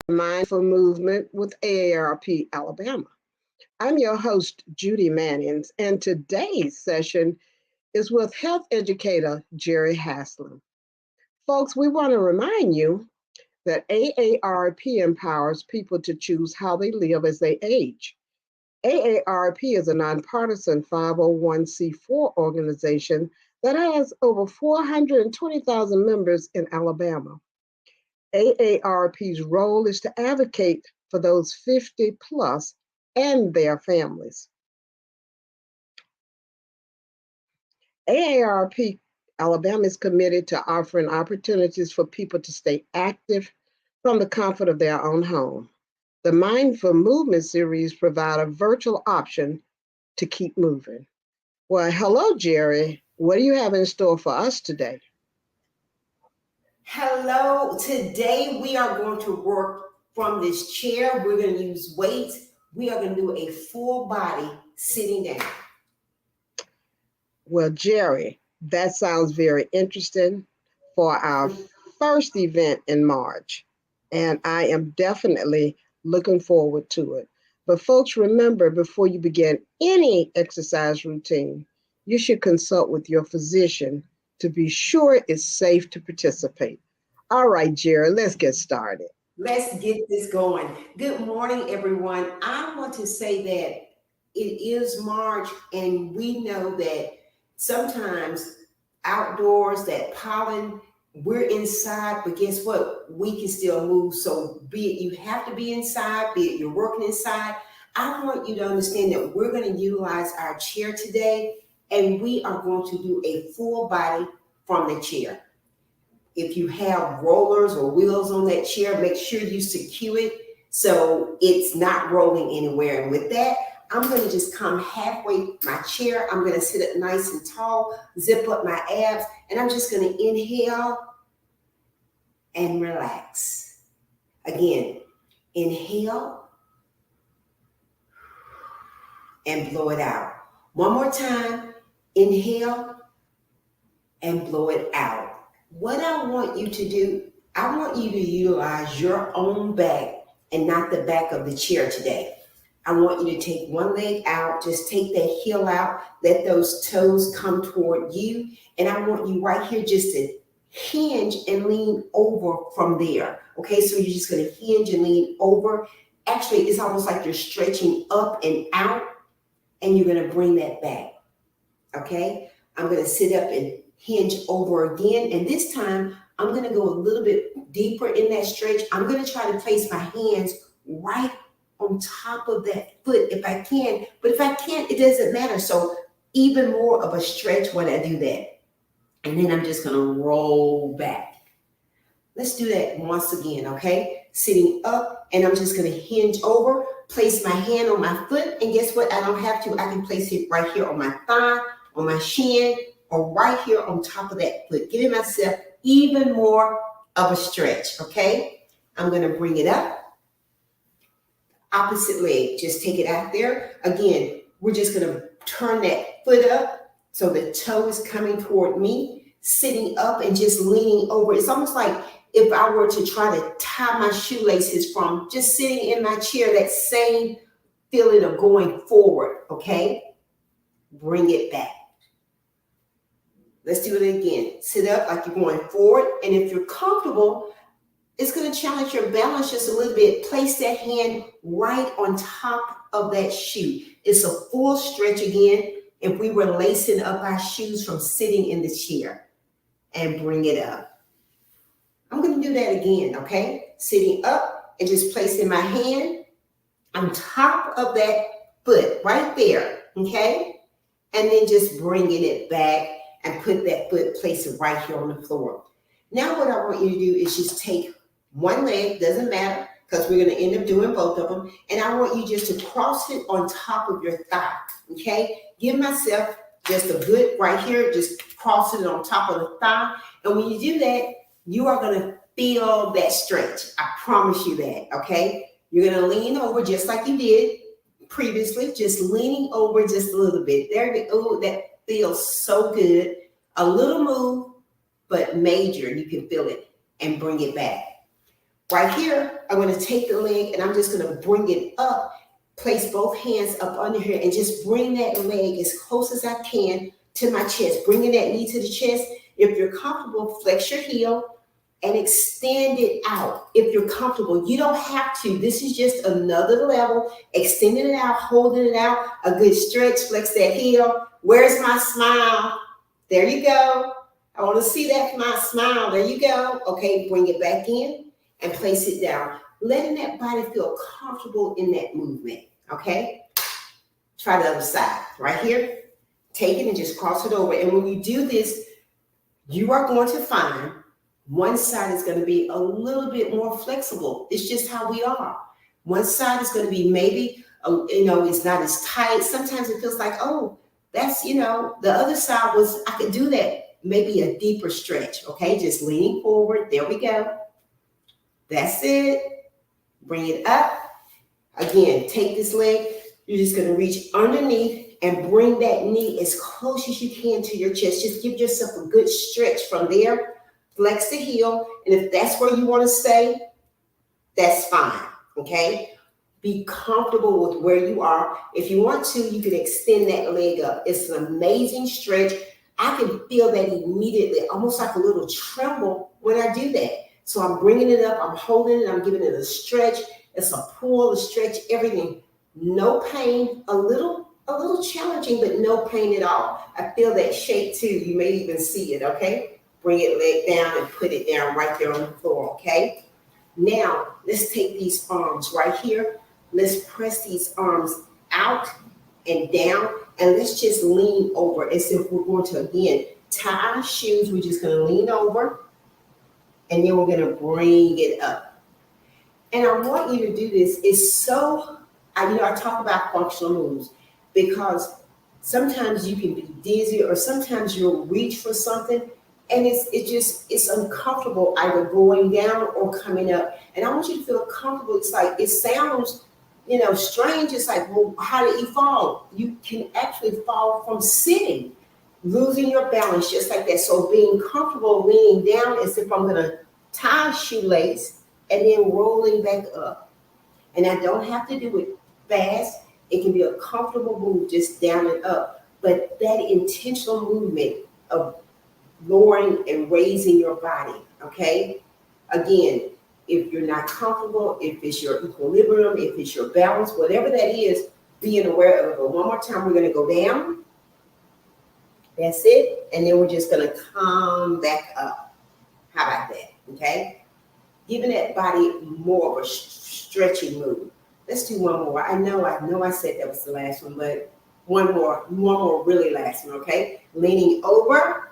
Mindful Movement with AARP Alabama. I'm your host, Judy Mannings, and today's session is with health educator Jerri Haslam. Folks, we want to remind you that AARP empowers people to choose how they live as they age. AARP is a nonpartisan 501c4 organization that has over 420,000 members in Alabama. AARP's role is to advocate for those 50 plus and their families. AARP Alabama is committed to offering opportunities for people to stay active from the comfort of their own home. The Mindful Movement series provide a virtual option to keep moving. Well, hello, Jerri. What do you have in store for us today? Hello, today we are going to work from this chair. We're going to use weights. We are going to do a full body sitting down. Well, Jerri, that sounds very interesting for our first event in March. And I am definitely looking forward to it. But folks, remember, before you begin any exercise routine, you should consult with your physician to be sure it's safe to participate. All right, Jerri, let's get started. Let's get this going. Good morning, everyone. I want to say that it is March, and we know that sometimes outdoors, that pollen, we're inside, but guess what? We can still move. So be it you have to be inside, be it you're working inside, I want you to understand that we're going to utilize our chair today, and we are going to do a full body from the chair. If you have rollers or wheels on that chair, make sure you secure it so it's not rolling anywhere. And with that, I'm going to just come halfway my chair. I'm going to sit up nice and tall, zip up my abs, and I'm just going to inhale and relax. Again, inhale and blow it out. One more time, inhale and blow it out. What I want you to do, I want you to utilize your own back and not the back of the chair today. I want you to take one leg out, just take that heel out, let those toes come toward you. And I want you right here just to hinge and lean over from there. Okay, so you're just going to hinge and lean over. Actually, it's almost like you're stretching up and out, and you're going to bring that back. Okay, I'm going to sit up and hinge over again, and this time I'm going to go a little bit deeper in that stretch. I'm going to try to place my hands right on top of that foot if I can, but if I can't, it doesn't matter. So even more of a stretch when I do that, and then I'm just going to roll back. Let's do that once again. Okay, sitting up, and I'm just going to hinge over, place my hand on my foot, and guess what? I don't have to. I can place it right here on my thigh, on my shin, or right here on top of that foot, giving myself even more of a stretch, okay? I'm going to bring it up. Opposite leg, just take it out there. Again, we're just going to turn that foot up so the toe is coming toward me, sitting up and just leaning over. It's almost like if I were to try to tie my shoelaces from just sitting in my chair, that same feeling of going forward, okay? Bring it back. Let's do it again. Sit up like you're going forward. And if you're comfortable, it's going to challenge your balance just a little bit. Place that hand right on top of that shoe. It's a full stretch again. If we were lacing up our shoes from sitting in the chair, and bring it up. I'm going to do that again, okay? Sitting up and just placing my hand on top of that foot right there, okay? And then just bringing it back and put that foot, place it right here on the floor. Now what I want you to do is just take one leg, doesn't matter, because we're going to end up doing both of them. And I want you just to cross it on top of your thigh, okay? Give myself just a good, right here, just cross it on top of the thigh. And when you do that, you are going to feel that stretch. I promise you that, okay? You're going to lean over just like you did previously, just leaning over just a little bit. There you go. Oh, that feels so good. A little move, but major. You can feel it and bring it back. Right here, I'm going to take the leg and I'm just going to bring it up, place both hands up under here and just bring that leg as close as I can to my chest, bringing that knee to the chest. If you're comfortable, flex your heel and extend it out. If you're comfortable, you don't have to. This is just another level, extending it out, holding it out, a good stretch, flex that heel. Where's my smile? There you go. I want to see that my smile. There you go. Okay, bring it back in and place it down, letting that body feel comfortable in that movement. Okay, try the other side. Right here, take it and just cross it over. And when you do this, you are going to find one side is going to be a little bit more flexible. It's just how we are. One side is going to be maybe, it's not as tight. Sometimes it feels like, oh, that's, the other side was, I could do that. Maybe a deeper stretch. Okay, just leaning forward. There we go. That's it. Bring it up. Again, take this leg. You're just going to reach underneath and bring that knee as close as you can to your chest. Just give yourself a good stretch from there. Flex the heel. And if that's where you want to stay, that's fine. Okay? Be comfortable with where you are. If you want to, you can extend that leg up. It's an amazing stretch. I can feel that immediately, almost like a little tremble when I do that. So I'm bringing it up, I'm holding it, I'm giving it a stretch. It's a pull, a stretch, everything. No pain, a little challenging, but no pain at all. I feel that shake too. You may even see it, okay? Bring it leg down and put it down right there on the floor, okay? Now, let's take these arms right here. Let's press these arms out and down, and let's just lean over as if we're going to, again, tie our shoes. We're just going to lean over, and then we're going to bring it up. And I want you to do this. It's so, I talk about functional moves because sometimes you can be dizzy or sometimes you'll reach for something and it's uncomfortable either going down or coming up. And I want you to feel comfortable. It's like, it sounds, strange. It's like, well, how did you fall? You can actually fall from sitting, losing your balance just like that. So being comfortable leaning down as if I'm going to tie a shoelace and then rolling back up. And I don't have to do it fast. It can be a comfortable move just down and up. But that intentional movement of lowering and raising your body, okay? Again, if you're not comfortable, if it's your equilibrium, if it's your balance, whatever that is, being aware of it. One more time, we're going to go down. That's it. And then we're just going to come back up. How about that? Okay? Giving that body more of a stretching move. Let's do one more. I know I said that was the last one, but one more really last one, okay? Leaning over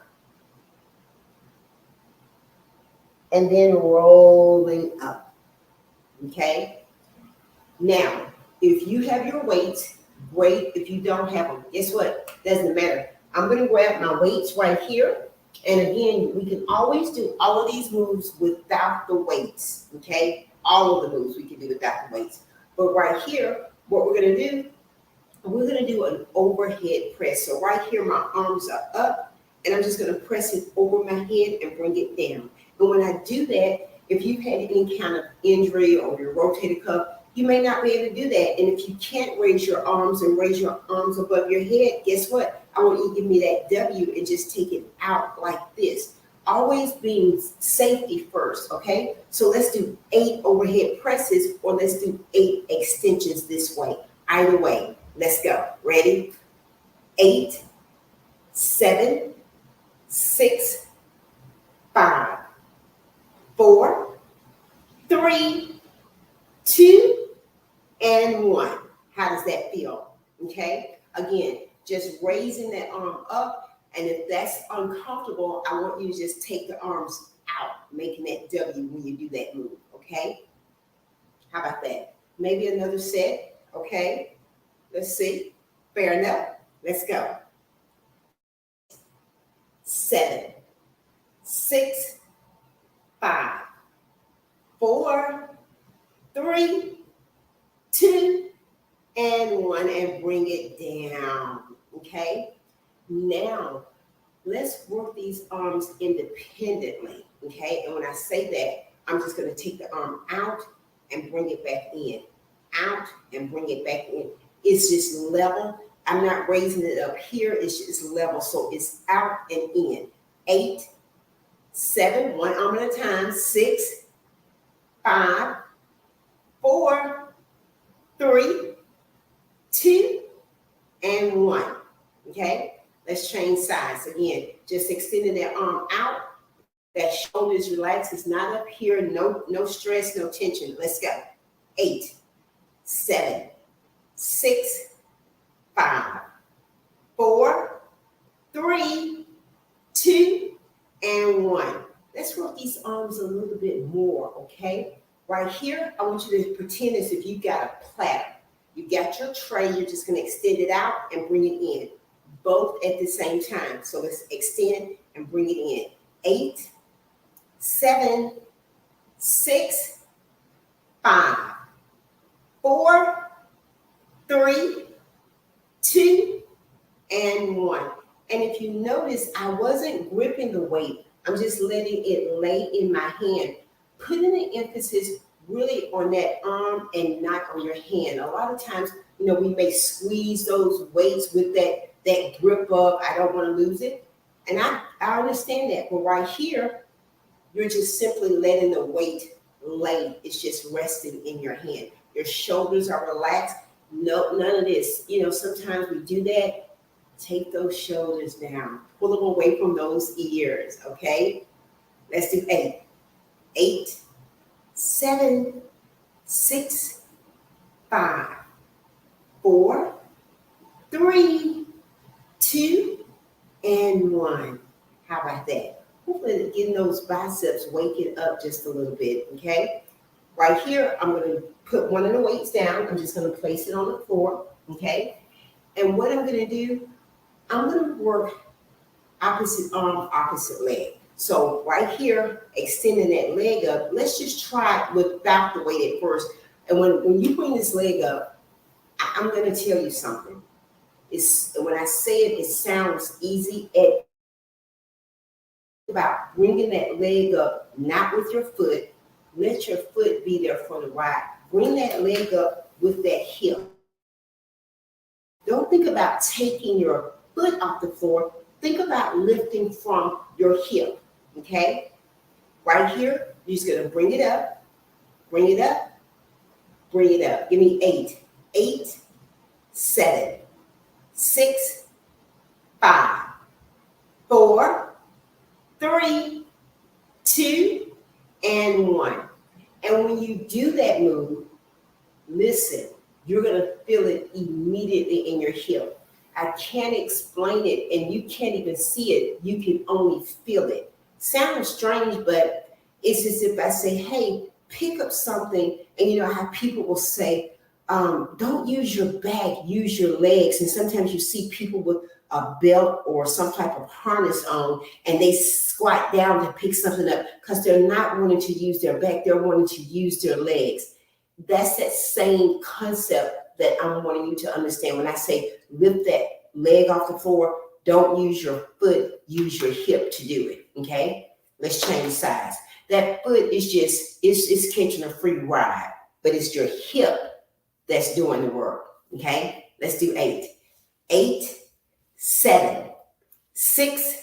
and then rolling up, okay? Now, if you have your weights, great. If you don't have them, guess what? Doesn't matter. I'm going to grab my weights right here. And again, we can always do all of these moves without the weights, okay? All of the moves we can do without the weights. But right here, what we're going to do, we're going to do an overhead press. So right here, my arms are up, and I'm just going to press it over my head and bring it down. And when I do that, if you've had any kind of injury or your rotator cuff, you may not be able to do that. And if you can't raise your arms and raise your arms above your head, guess what? I want you to give me that W and just take it out like this. Always being safety first, okay? So let's do 8 overhead presses or let's do 8 extensions this way. Either way, let's go. Ready? 8, 7, 6, 5, 4, 3, 2, and 1. How does that feel? Okay? Again, just raising that arm up. And if that's uncomfortable, I want you to just take the arms out, making that W when you do that move. Okay? How about that? Maybe another set. Okay? Let's see. Fair enough. Let's go. 7, 6, 5, 4, 3, 2, and 1, and bring it down. Okay? Now, let's work these arms independently. Okay? And when I say that, I'm just going to take the arm out and bring it back in. Out and bring it back in. It's just level. I'm not raising it up here. It's just level. So it's out and in. 8, 7, one arm at a time. 6, 5, 4, 3, 2, and 1. Okay? Let's change sides. Again, just extending that arm out. That shoulder is relaxed. It's not up here. No stress, no tension. Let's go. 8, 7, 6, 5, 4, 3, 2, and 1. Let's work these arms a little bit more, okay? Right here, I want you to pretend as if you got a platter. You got your tray. You're just going to extend it out and bring it in, both at the same time. So let's extend and bring it in. 8, 7, 6, 5, 4, 3, 2, and 1. And if you notice, I wasn't gripping the weight. I'm just letting it lay in my hand, putting the emphasis really on that arm and not on your hand. A lot of times, we may squeeze those weights with that grip of, I don't want to lose it. And I understand that. But right here, you're just simply letting the weight lay. It's just resting in your hand. Your shoulders are relaxed. No, none of this. Sometimes we do that. Take those shoulders down. Pull them away from those ears, okay? Let's do 8. 8, 7, 6, 5, 4, 3, 2, and 1. How about that? Hopefully getting those biceps waking up just a little bit, okay? Right here, I'm going to put one of the weights down. I'm just going to place it on the floor, okay? And what I'm going to do, I'm going to work opposite arm, opposite leg. So right here, extending that leg up, let's just try it without the weight at first. And when you bring this leg up, I'm going to tell you something. When I say it, it sounds easy. About bringing that leg up, not with your foot. Let your foot be there for the ride. Bring that leg up with that hip. Don't think about taking your foot off the floor. Think about lifting from your hip, okay? Right here, you're just gonna bring it up, bring it up, bring it up. Give me 8. 8, 7, 6, 5, 4, 3, 2, and 1. And when you do that move, listen, you're going to feel it immediately in your hip. I can't explain it, and you can't even see it. You can only feel it. Sounds strange, but it's as if I say, hey, pick up something. And you know how people will say, don't use your back, use your legs. And sometimes you see people with a belt or some type of harness on, and they squat down to pick something up because they're not wanting to use their back. They're wanting to use their legs. That's that same concept that I'm wanting you to understand. When I say lift that leg off the floor, don't use your foot, use your hip to do it, okay? Let's change sides. That foot is just, it's catching a free ride, but it's your hip that's doing the work, okay? Let's do 8. 8, 7, 6,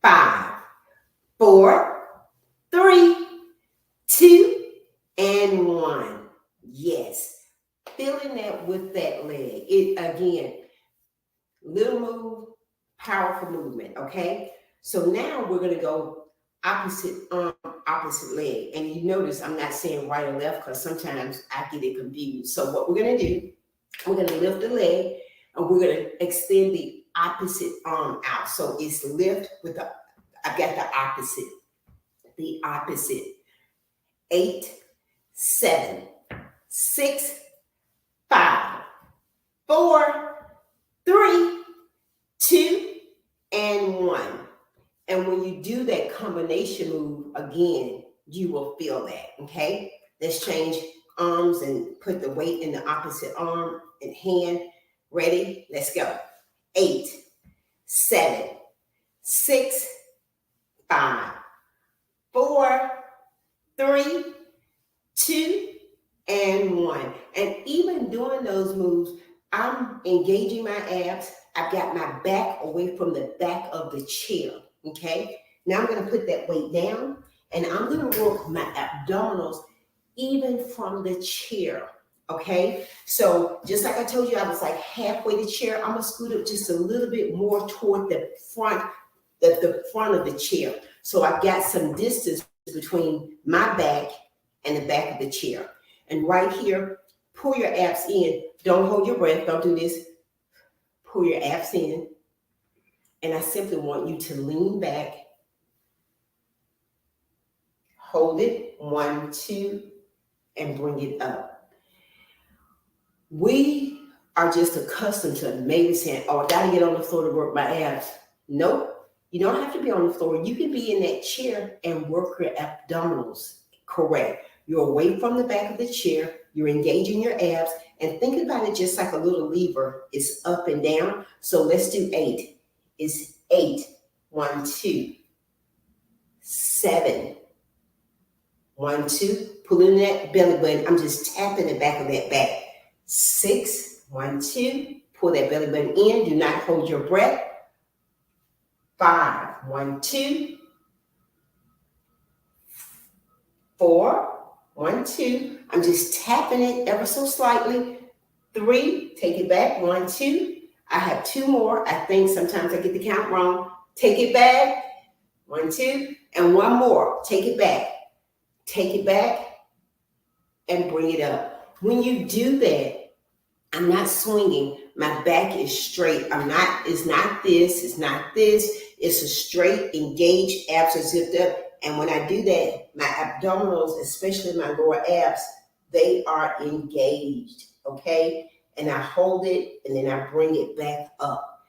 5, 4, 3, 2, and 1. Yes. Feeling that with that leg. It again, little move, powerful movement, okay? So now we're going to go opposite arm, opposite leg. And you notice I'm not saying right or left because sometimes I get it confused. So what we're going to do, we're going to lift the leg and we're going to extend the opposite arm out. So it's lift with the, I've got the opposite. 8, 7, 6, 5, 4, 3, 2, and 1. And when you do that combination move again, you will feel that, okay? Let's change arms and put the weight in the opposite arm and hand. Ready? Let's go. 8, 7, 6, 5, 4, 3, 2, and 1. And even doing those moves, I'm engaging my abs. I've got my back away from the back of the chair. Okay. Now I'm going to put that weight down and I'm going to work my abdominals even from the chair. Okay. So just like I told you, I was like halfway the chair. I'm going to scoot up just a little bit more toward the front, the front of the chair. So I've got some distance between my back and the back of the chair. And right here, pull your abs in. Don't hold your breath. Don't do this. Pull your abs in. And I simply want you to lean back. Hold it. 1, 2, and bring it up. We are just accustomed to maybe saying, oh, I got to get on the floor to work my abs. Nope. You don't have to be on the floor. You can be in that chair and work your abdominals. Correct. You're away from the back of the chair. You're engaging your abs. And think about it just like a little lever. It's up and down. So let's do 8. It's 8. 1, 2. 7. 1, 2. Pulling that belly button. I'm just tapping the back of that back. 6. 1, 2. Pull that belly button in. Do not hold your breath. 5. 1, 2. 4. 1, 2. I'm just tapping it ever so slightly. 3. Take it back. 1, 2. I have 2 more. I think sometimes I get the count wrong. Take it back. 1, 2. And 1 more. Take it back. Take it back and bring it up. When you do that, I'm not swinging. My back is straight. It's not this. It's not this. It's a straight, engaged, abs are zipped up. And when I do that, my abdominals, especially my lower abs, they are engaged, okay? And I hold it and then I bring it back up.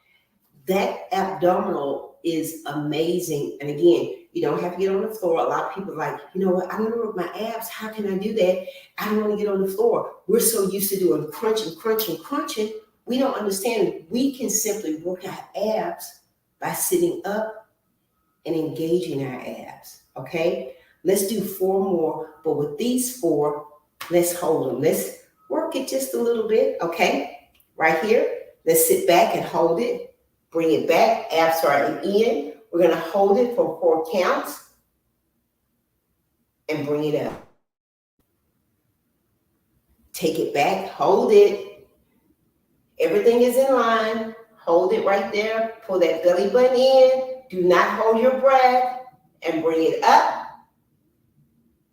That abdominal is amazing. And again, you don't have to get on the floor. A lot of people are like, you know what? I want to work my abs. How can I do that? I don't want to get on the floor. We're so used to doing crunching, crunching, crunching. We don't understand. We can simply work our abs by sitting up and engaging our abs. Okay, let's do 4 more, but with these 4, let's hold them. Let's work it just a little bit. Okay, right here, let's sit back and hold it. Bring it back. Abs are in. We're going to hold it for 4 counts and bring it up. Take it back. Hold it. Everything is in line. Hold it right there. Pull that belly button in. Do not hold your breath and bring it up.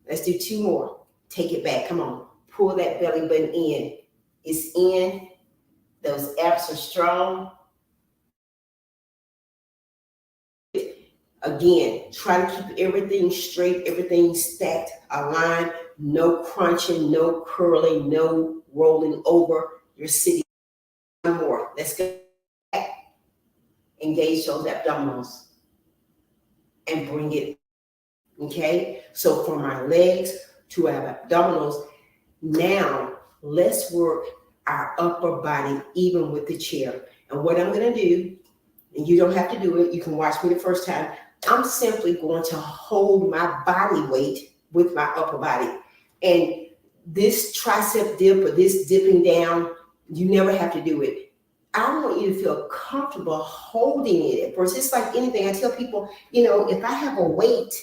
Let's do 2 more. Take it back. Come on. Pull that belly button in. It's in. Those abs are strong. Again, try to keep everything straight, everything stacked, aligned. No crunching, no curling, no rolling over. You're sitting. 1 more. Let's go back. Engage those abdominals and bring it. Okay, so from our legs to our abdominals, now let's work our upper body even with the chair. And what I'm going to do, and you don't have to do it, you can watch me the first time, I'm simply going to hold my body weight with my upper body. And this tricep dip or this dipping down, you never have to do it. I want you to feel comfortable holding it at first. It's like anything. I tell people, if I have a weight,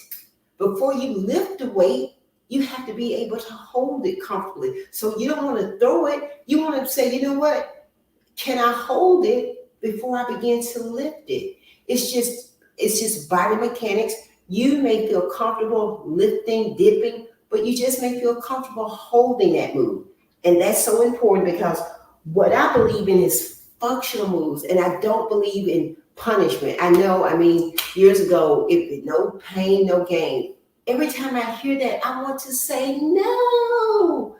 before you lift the weight, you have to be able to hold it comfortably. So you don't want to throw it. You want to say, you know what? Can I hold it before I begin to lift it? It's just body mechanics. You may feel comfortable lifting, dipping, but you just may feel comfortable holding that move. And that's so important because what I believe in is functional moves, and I don't believe in punishment. Years ago, no pain, no gain. Every time I hear that, I want to say, no,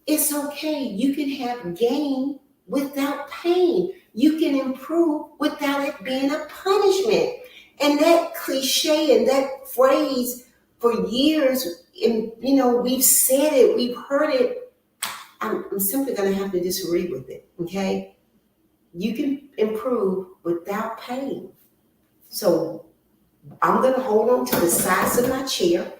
it's okay. You can have gain without pain. You can improve without it being a punishment. And that cliche and that phrase for years, we've said it, we've heard it. I'm simply going to have to disagree with it, okay? You can improve without pain. So I'm going to hold on to the sides of my chair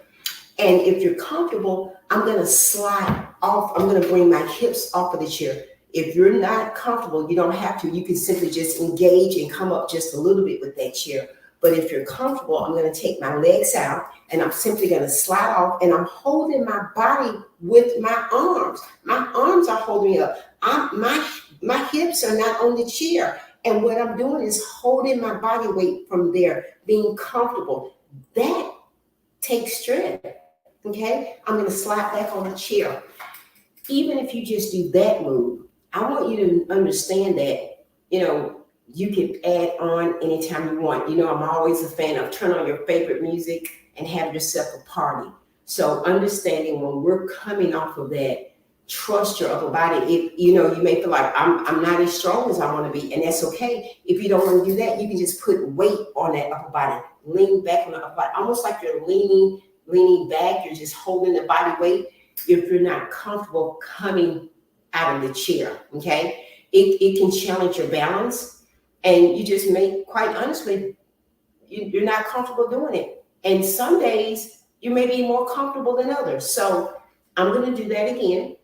And if you're comfortable, I'm going to slide off. I'm going to bring my hips off of the chair. If you're not comfortable, you don't have to. You can simply just engage and come up just a little bit with that chair. But if you're comfortable, I'm going to take my legs out and I'm simply going to slide off, and I'm holding my body with my arms. My arms are holding me up. My hips are not on the chair. And what I'm doing is holding my body weight from there, being comfortable. That takes strength. Okay, I'm going to slide back on the chair. Even if you just do that move, I want you to understand that, you can add on anytime you want. I'm always a fan of turn on your favorite music and have yourself a party. So understanding when we're coming off of that, trust your upper body. If you may feel like I'm not as strong as I want to be, and that's okay. If you don't want to do that, you can just put weight on that upper body. Lean back on the upper body, almost like you're leaning back. You're just holding the body weight. If you're not comfortable coming out of the chair, okay, it can challenge your balance, and you just may, quite honestly, you're not comfortable doing it. And some days you may be more comfortable than others. So I'm going to do that again.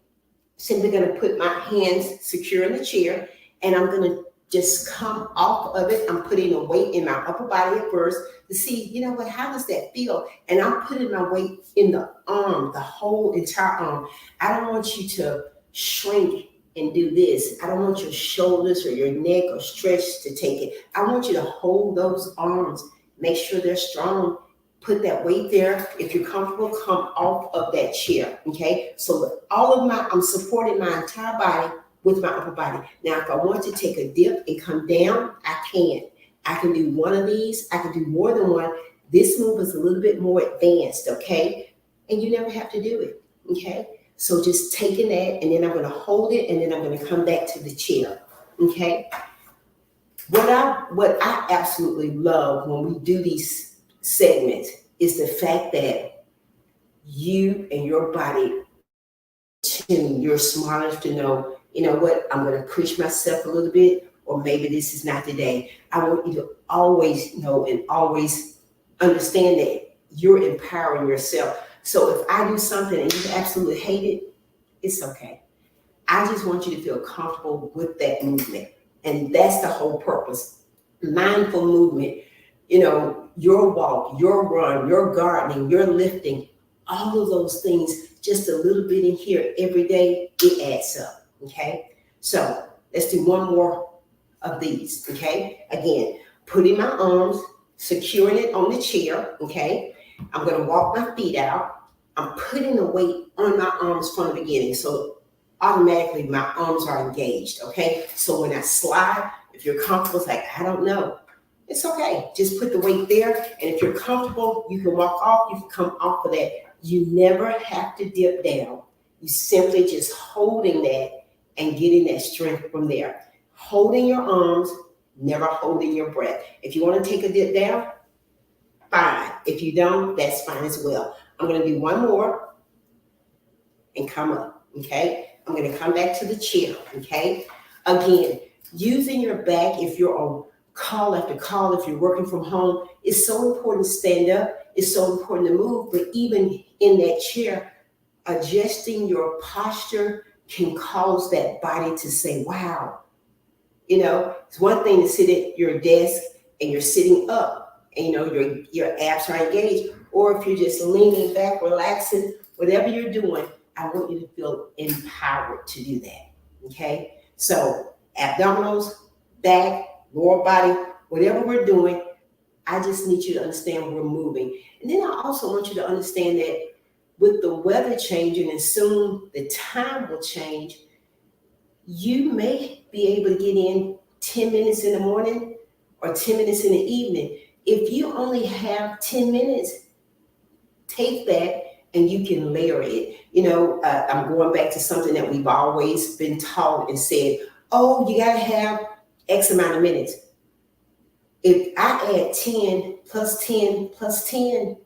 Simply going to put my hands secure in the chair, and I'm going to just come off of it. I'm putting a weight in my upper body at first to see, how does that feel? And I'm putting my weight in the arm, the whole entire arm. I don't want you to shrink and do this. I don't want your shoulders or your neck or stretch to take it. I want you to hold those arms, make sure they're strong. Put that weight there. If you're comfortable, come off of that chair, okay? So I'm supporting my entire body with my upper body. Now, if I want to take a dip and come down, I can. I can do one of these. I can do more than one. This move is a little bit more advanced, okay? And you never have to do it, okay? So just taking that, and then I'm going to hold it, and then I'm going to come back to the chair, okay? What I absolutely love when we do these segments is the fact that you and your body, you're smart enough to know, what, I'm going to push myself a little bit, or maybe this is not the day. I want you to always know and always understand that you're empowering yourself. So if I do something and you absolutely hate it, it's okay. I just want you to feel comfortable with that movement. And that's the whole purpose. Mindful movement, your walk, your run, your gardening, your lifting, all of those things, just a little bit in here every day, it adds up. Okay, so let's do one more of these. Okay, again, putting my arms, securing it on the chair. Okay, I'm going to walk my feet out. I'm putting the weight on my arms from the beginning, so automatically my arms are engaged. Okay, so when I slide, if you're comfortable, it's like, I don't know, it's okay. Just put the weight there, and if you're comfortable, you can walk off. You can come off of that. You never have to dip down. You simply just holding that and getting that strength from there. Holding your arms, never holding your breath. If you want to take a dip down, fine. If you don't, that's fine as well. I'm going to do one more and come up, okay? I'm going to come back to the chair, okay? Again, using your back if you're on call after call, if you're working from home, it's so important to stand up. It's so important to move, but even in that chair, adjusting your posture can cause that body to say, wow. It's one thing to sit at your desk and you're sitting up and your abs are engaged, or if you're just leaning back, relaxing, whatever you're doing, I want you to feel empowered to do that, okay? So abdominals, back, lower body, whatever we're doing, I just need you to understand we're moving. And then I also want you to understand that with the weather changing and soon the time will change, you may be able to get in 10 minutes in the morning or 10 minutes in the evening. If you only have 10 minutes, take that and you can layer it. I'm going back to something that we've always been taught and said, oh, you got to have X amount of minutes. If I add 10 plus 10 plus 10,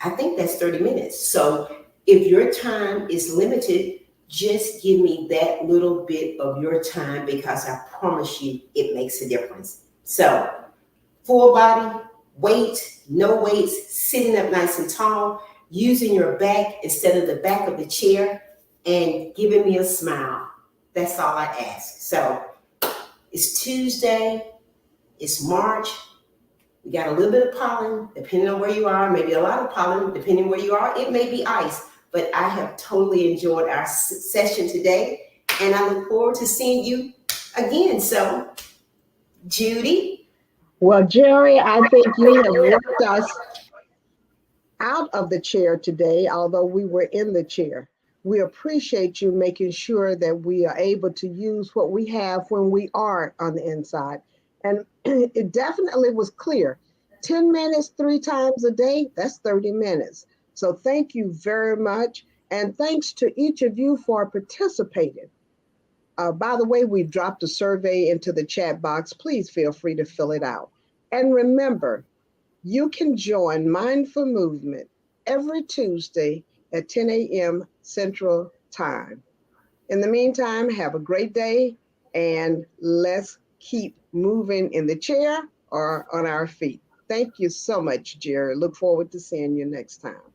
I think that's 30 minutes. So if your time is limited, just give me that little bit of your time, because I promise you it makes a difference. So full body, weight, no weights, sitting up nice and tall. using your back instead of the back of the chair, and giving me a smile. That's all I ask. So it's Tuesday, it's March. We got a little bit of pollen, depending on where you are, maybe a lot of pollen, depending where you are. It may be ice, but I have totally enjoyed our session today, and I look forward to seeing you again. So, Judy. Well, Jerry, I think you have worked us out of the chair today, although we were in the chair. We appreciate you making sure that we are able to use what we have when we are on the inside. And it definitely was clear. 10 minutes, 3 times a day, that's 30 minutes. So thank you very much. And thanks to each of you for participating. By the way, we've dropped a survey into the chat box. Please feel free to fill it out. And remember, you can join Mindful Movement every Tuesday at 10 a.m. Central Time. In the meantime, have a great day and let's keep moving in the chair or on our feet. Thank you so much, Jerry. Look forward to seeing you next time.